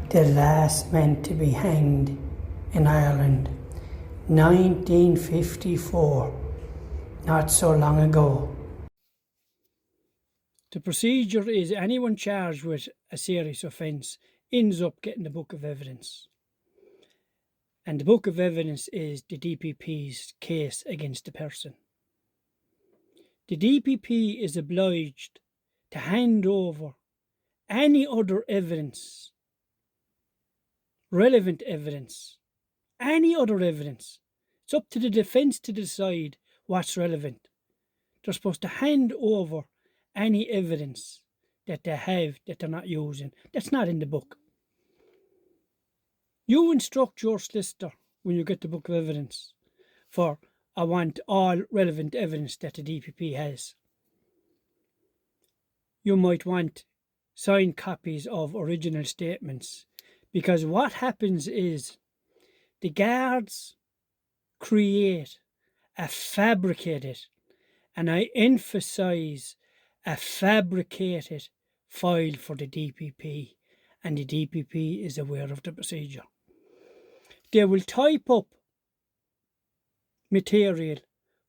The last man to be hanged in Ireland, 1954, not so long ago. The procedure is anyone charged with a serious offence ends up getting the book of evidence. And the book of evidence is the DPP's case against the person. The DPP is obliged to hand over any other evidence, relevant evidence, any other evidence. It's up to the defence to decide what's relevant. They're supposed to hand over any evidence that they have that they're not using, that's not in the book. You instruct your solicitor when you get the book of evidence for, I want all relevant evidence that the DPP has. You might want signed copies of original statements, because what happens is the guards create a fabricated, and I emphasise a fabricated file for the DPP, and the DPP is aware of the procedure. They will type up material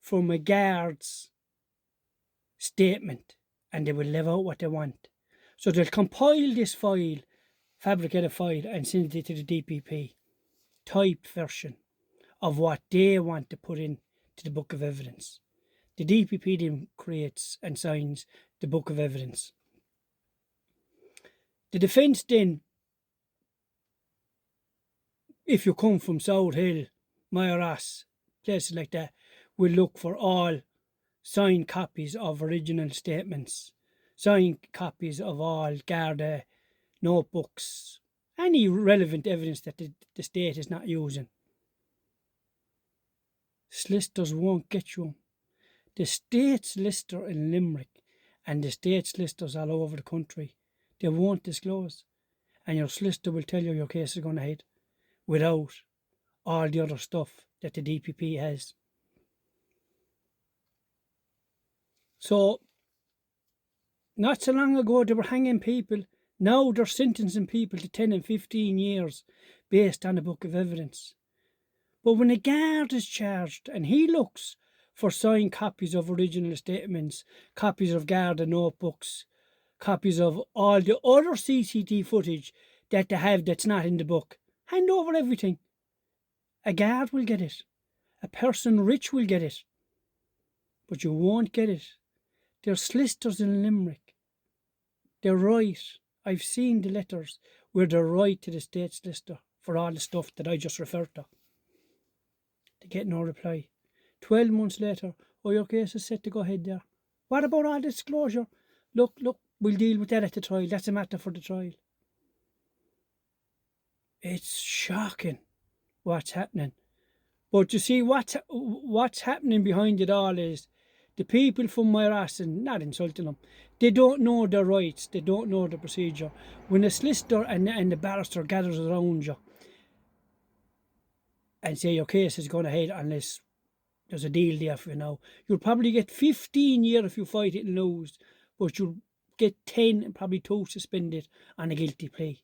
from a guard's statement and they will leave out what they want. So they'll compile this file, fabricated file, and send it to the DPP, typed version of what they want to put in to the book of evidence. The DPP then creates and signs the book of evidence. The defence then, if you come from South Hill, Mayoras, places like that, will look for all signed copies of original statements, signed copies of all Garda notebooks, any relevant evidence that the state is not using. Solicitors won't get you them. The state solicitor in Limerick and the state solicitors all over the country, they won't disclose. And your solicitor will tell you your case is going ahead without all the other stuff that the DPP has. So, not so long ago they were hanging people. Now they're sentencing people to 10 and 15 years based on a book of evidence. But when a guard is charged and he looks for signed copies of original statements, copies of Garda notebooks, copies of all the other CCTV footage that they have that's not in the book, hand over everything. A guard will get it. A person rich will get it. But you won't get it. There's solicitors in Limerick. They're right. I've seen the letters where they're right to the state solicitor for all the stuff that I just referred to. They get no reply. 12 months later, oh, your case is set to go ahead there. What about all disclosure? Look, we'll deal with that at the trial. That's a matter for the trial. It's shocking what's happening. But you see, what's happening behind it all is the people from Mayoras, and not insulting them, they don't know their rights, they don't know the procedure. When a solicitor and the barrister gathers around you and say your case is going ahead unless there's a deal there for you now, you'll probably get 15 years if you fight it and lose, but you'll get 10 and probably 2 suspended on a guilty plea.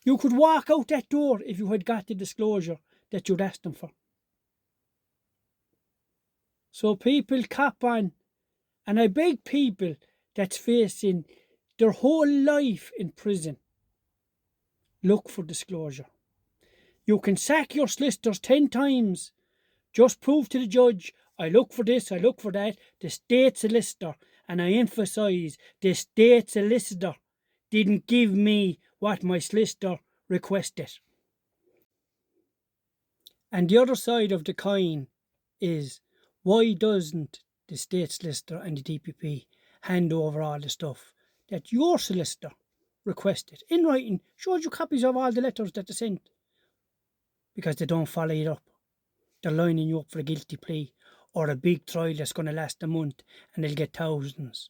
You could walk out that door if you had got the disclosure that you'd asked them for. So people cop on, and I beg people that's facing their whole life in prison, look for disclosure. You can sack your solicitors 10 times. Just prove to the judge, I look for this, I look for that. The state solicitor, and I emphasise, the state solicitor didn't give me what my solicitor requested. And the other side of the coin is, why doesn't the state solicitor and the DPP hand over all the stuff that your solicitor requested in writing, showed you copies of all the letters that they sent? Because they don't follow it up. They're lining you up for a guilty plea or a big trial that's going to last a month and they'll get thousands.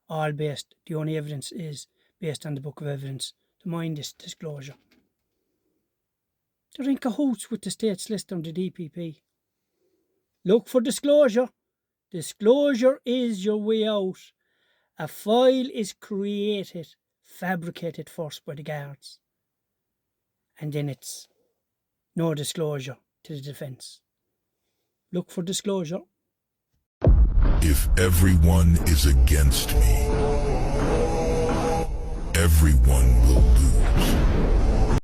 All based, the only evidence is based on the book of evidence to mind this disclosure. They're in cahoots with the state solicitor and the DPP. Look for disclosure. Disclosure is your way out. A file is created, fabricated first by the guards. and then it's no disclosure to the defence. Look for disclosure. If everyone is against me, everyone will